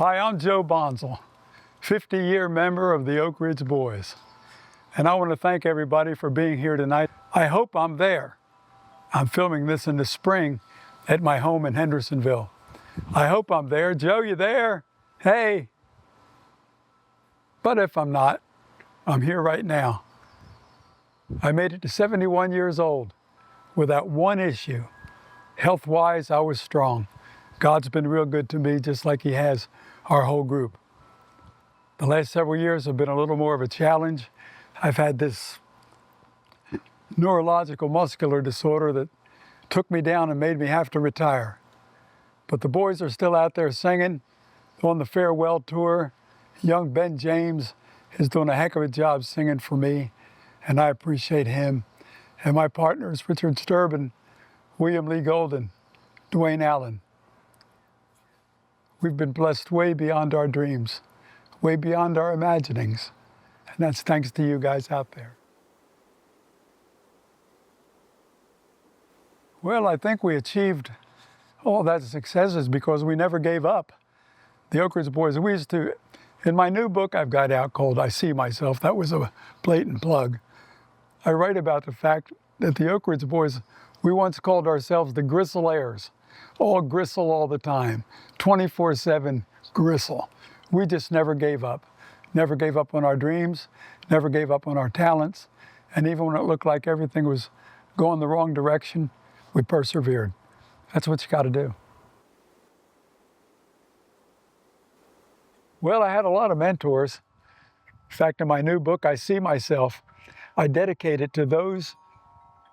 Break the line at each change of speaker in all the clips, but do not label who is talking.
Hi, I'm Joe Bonsall, 50-year member of the Oak Ridge Boys. And I want to thank everybody for being here tonight. I hope I'm there. I'm filming this in the spring at my home in Hendersonville. I hope I'm there. Joe, you there? Hey. But if I'm not, I'm here right now. I made it to 71 years old without one issue. Health-wise, I was strong. God's been real good to me, just like He has our whole group. The last several years have been a little more of a challenge. I've had this neurological muscular disorder that took me down and made me have to retire. But the boys are still out there singing on the farewell tour. Young Ben James is doing a heck of a job singing for me, and I appreciate him. And my partners, Richard Sturbin, William Lee Golden, Dwayne Allen. We've been blessed way beyond our dreams, way beyond our imaginings. And that's thanks to you guys out there. Well, I think we achieved all that successes because we never gave up. The Oak Ridge Boys, we used to, in my new book I've got out called I See Myself, that was a blatant plug. I write about the fact that the Oak Ridge Boys, we once called ourselves the Gristleirs. All gristle all the time, 24/7 gristle. We just never gave up. Never gave up on our dreams, never gave up on our talents, and even when it looked like everything was going the wrong direction, we persevered. That's what you got to do. Well, I had a lot of mentors. In fact, in my new book, I See Myself, I dedicate it to those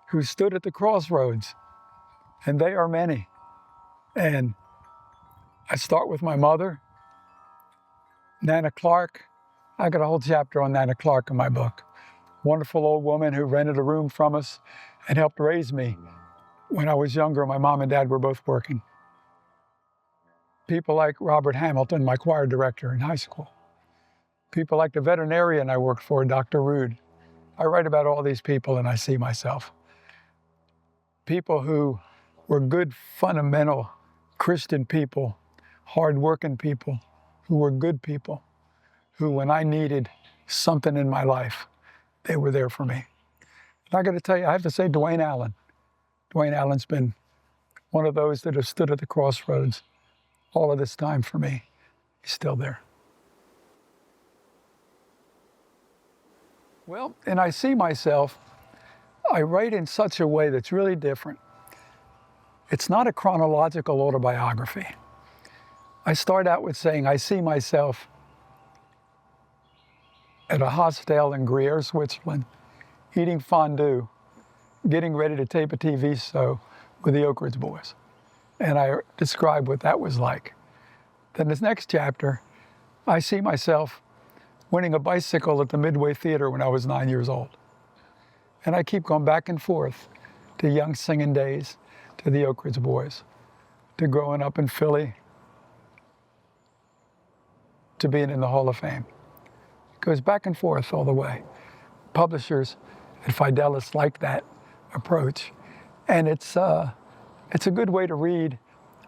who stood at the crossroads, and they are many. And I start with my mother, Nana Clark. I got a whole chapter on Nana Clark in my book. Wonderful old woman who rented a room from us and helped raise me. When I was younger, my mom and dad were both working. People like Robert Hamilton, my choir director in high school. People like the veterinarian I worked for, Dr. Rude. I write about all these people and I see myself. People who were good, fundamental Christian people, hard-working people, who were good people, who when I needed something in my life, they were there for me. And I got to tell you, I have to say Dwayne Allen. Dwayne Allen's been one of those that have stood at the crossroads all of this time for me. He's still there. Well, and I see myself, I write in such a way that's really different. It's not a chronological autobiography. I start out with saying, I see myself at a hostel in Gruyere, Switzerland, eating fondue, getting ready to tape a TV show with the Oak Ridge Boys. And I describe what that was like. Then this next chapter, I see myself winning a bicycle at the Midway Theater when I was 9 years old. And I keep going back and forth to young singing days, to the Oak Ridge Boys, to growing up in Philly, to being in the Hall of Fame. It goes back and forth all the way. Publishers at Fidelis like that approach. And it's a good way to read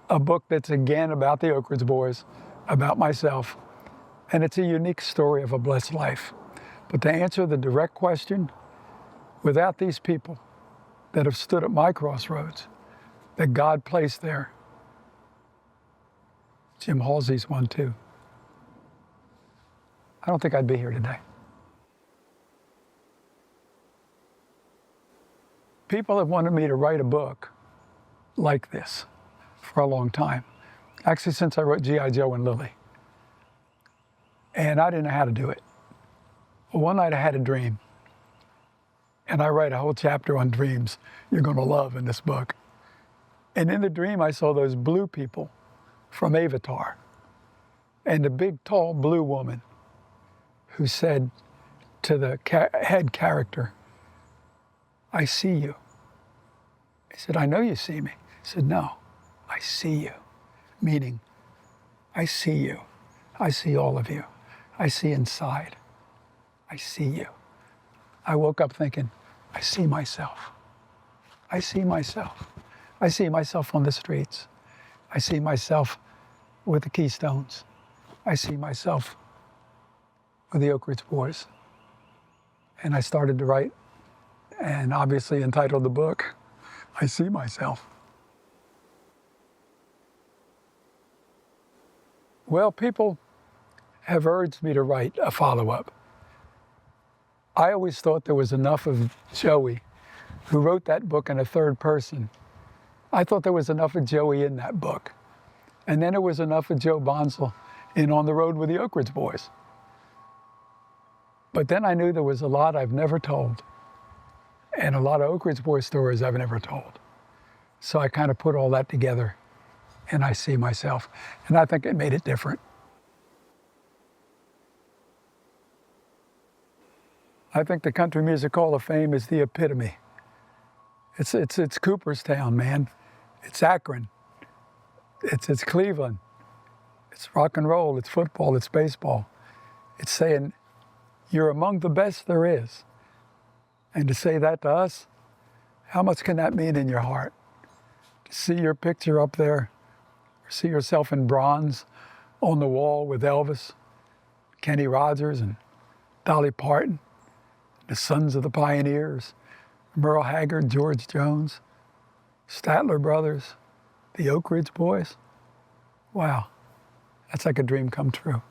a book that's again about the Oak Ridge Boys, about myself. And it's a unique story of a blessed life. But to answer the direct question, without these people that have stood at my crossroads, that God placed there. Jim Halsey's one too. I don't think I'd be here today. People have wanted me to write a book like this for a long time. Actually, since I wrote G.I. Joe and Lily. And I didn't know how to do it. Well, one night I had a dream. And I write a whole chapter on dreams you're going to love in this book. And in the dream, I saw those blue people from Avatar. And a big, tall, blue woman who said to the head character, I see you. He said, I know you see me. He said, no, I see you. Meaning, I see you. I see all of you. I see inside. I see you. I woke up thinking, I see myself. I see myself. I see myself on the streets. I see myself with the Keystones. I see myself with the Oak Ridge Boys. And I started to write, and obviously entitled the book, I See Myself. Well, people have urged me to write a follow-up. I always thought there was enough of Joey, who wrote that book in a third person. I thought there was enough of Joey in that book. And then there was enough of Joe Bonsall in On the Road with the Oak Ridge Boys. But then I knew there was a lot I've never told, and a lot of Oak Ridge Boys stories I've never told. So I kind of put all that together, and I see myself. And I think it made it different. I think the Country Music Hall of Fame is the epitome. It's Cooperstown, man. It's Akron. It's Cleveland. It's rock and roll. It's football. It's baseball. It's saying, you're among the best there is. And to say that to us, how much can that mean in your heart? To see your picture up there, or see yourself in bronze on the wall with Elvis, Kenny Rogers, and Dolly Parton, the Sons of the Pioneers, Merle Haggard, George Jones, Statler Brothers, the Oak Ridge Boys. Wow, that's like a dream come true.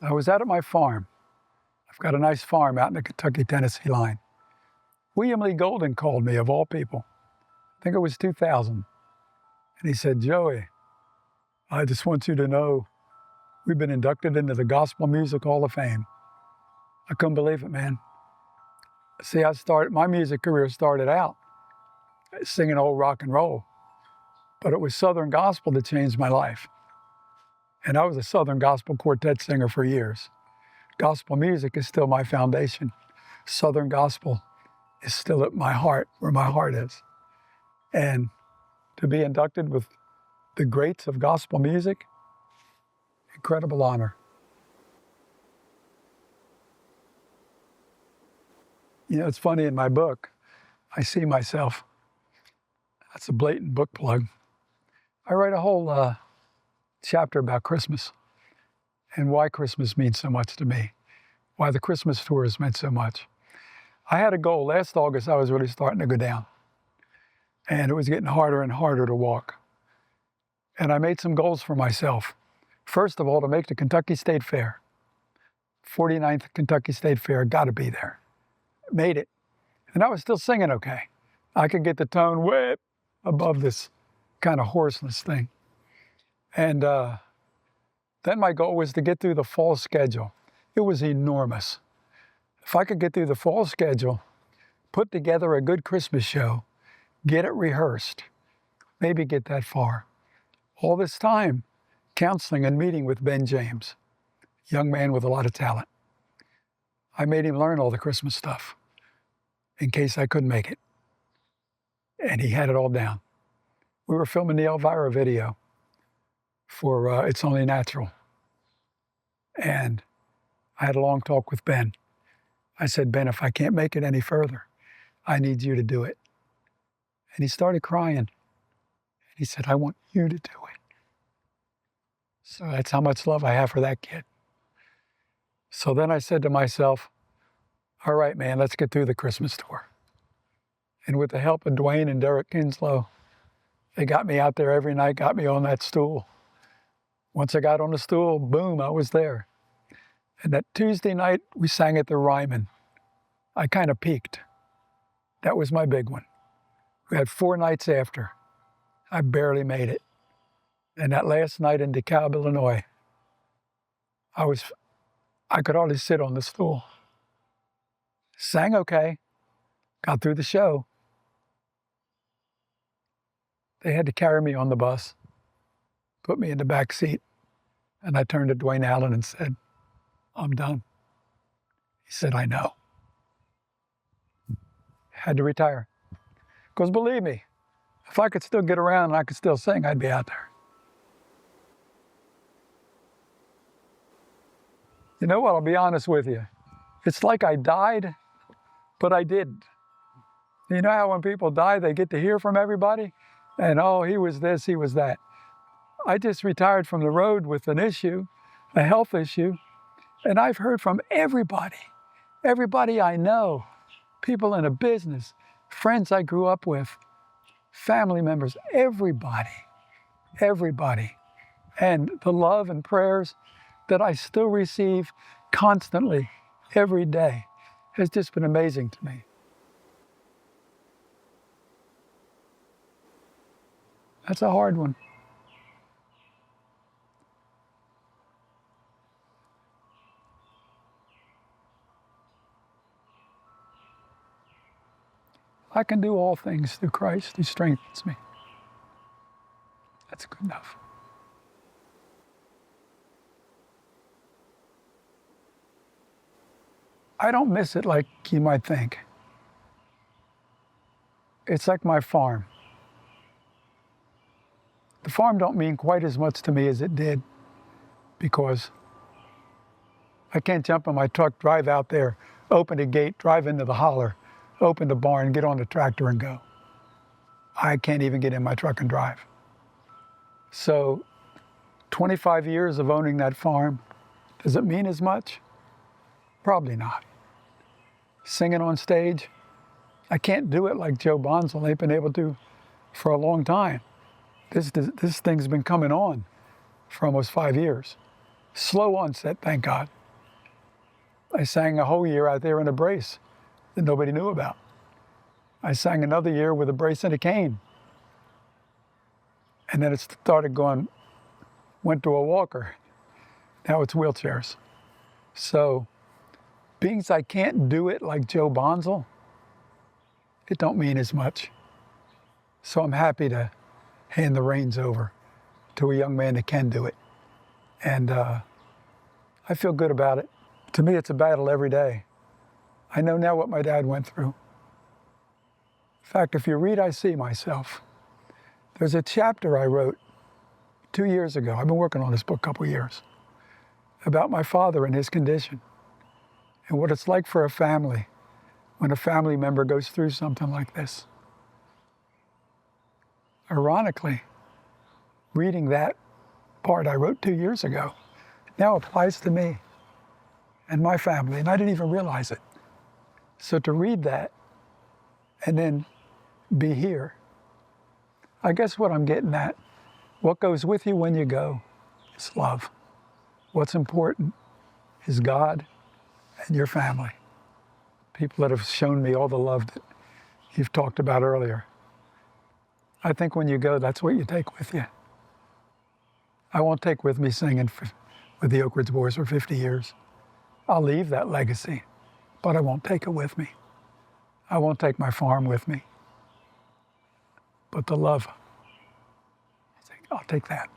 I was out at my farm. I've got a nice farm out in the Kentucky-Tennessee line. William Lee Golden called me, of all people. I think it was 2000. And he said, Joey, I just want you to know we've been inducted into the Gospel Music Hall of Fame. I couldn't believe it, man. See, my music career started out singing old rock and roll, but it was Southern gospel that changed my life. And I was a Southern gospel quartet singer for years. Gospel music is still my foundation. Southern gospel is still at my heart, where my heart is. And to be inducted with the greats of gospel music, incredible honor. You know, it's funny, in my book, I See Myself. That's a blatant book plug. I write a whole chapter about Christmas and why Christmas means so much to me, why the Christmas tours meant so much. I had a goal. Last August, I was really starting to go down, and it was getting harder and harder to walk. And I made some goals for myself. First of all, to make the Kentucky State Fair. 49th Kentucky State Fair, got to be there. Made it. And I was still singing okay. I could get the tone way above this kind of hoarseness thing. And then my goal was to get through the fall schedule. It was enormous. If I could get through the fall schedule, put together a good Christmas show, get it rehearsed, maybe get that far. All this time, counseling and meeting with Ben James, a young man with a lot of talent. I made him learn all the Christmas stuff in case I couldn't make it. And he had it all down. We were filming the Elvira video for It's Only Natural. And I had a long talk with Ben. I said, Ben, if I can't make it any further, I need you to do it. And he started crying. And he said, I want you to do it. So that's how much love I have for that kid. So then I said to myself, all right, man, let's get through the Christmas tour. And with the help of Dwayne and Derek Kinslow, they got me out there every night, got me on that stool. Once I got on the stool, boom, I was there. And that Tuesday night, we sang at the Ryman. I kind of peaked. That was my big one. We had 4 nights after. I barely made it. And that last night in DeKalb, Illinois, I could hardly sit on the stool. Sang okay, got through the show. They had to carry me on the bus, put me in the back seat, and I turned to Dwayne Allen and said, I'm done. He said, I know. Had to retire. Because believe me, if I could still get around and I could still sing, I'd be out there. You know what, I'll be honest with you. It's like I died, but I didn't. You know how when people die, they get to hear from everybody? And oh, he was this, he was that. I just retired from the road with an issue, a health issue, and I've heard from everybody I know, people in a business, friends I grew up with, family members, everybody. And the love and prayers that I still receive constantly, every day, has just been amazing to me. That's a hard one. I can do all things through Christ who strengthens me. That's good enough. I don't miss it like you might think. It's like my farm. The farm don't mean quite as much to me as it did because I can't jump in my truck, drive out there, open the gate, drive into the holler, open the barn, get on the tractor and go. I can't even get in my truck and drive. So 25 years of owning that farm, does it mean as much? Probably not. Singing on stage, I can't do it like Joe Bonsall ain't been able to for a long time. This thing's been coming on for almost 5 years. Slow onset, thank God. I sang a whole year out there in a brace that nobody knew about. I sang another year with a brace and a cane. And then it started going, went to a walker. Now it's wheelchairs. So, being as I can't do it like Joe Bonsall, it don't mean as much. So I'm happy to hand the reins over to a young man that can do it. And I feel good about it. To me, it's a battle every day. I know now what my dad went through. In fact, if you read I See Myself, there's a chapter I wrote 2 years ago. I've been working on this book a couple years about my father and his condition and what it's like for a family when a family member goes through something like this. Ironically, reading that part I wrote 2 years ago now applies to me and my family, and I didn't even realize it. So to read that and then be here, I guess what I'm getting at, what goes with you when you go is love. What's important is God and your family. People that have shown me all the love that you've talked about earlier. I think when you go, that's what you take with you. I won't take with me singing with the Oak Ridge Boys for 50 years. I'll leave that legacy, but I won't take it with me. I won't take my farm with me. But the love, I'll take that.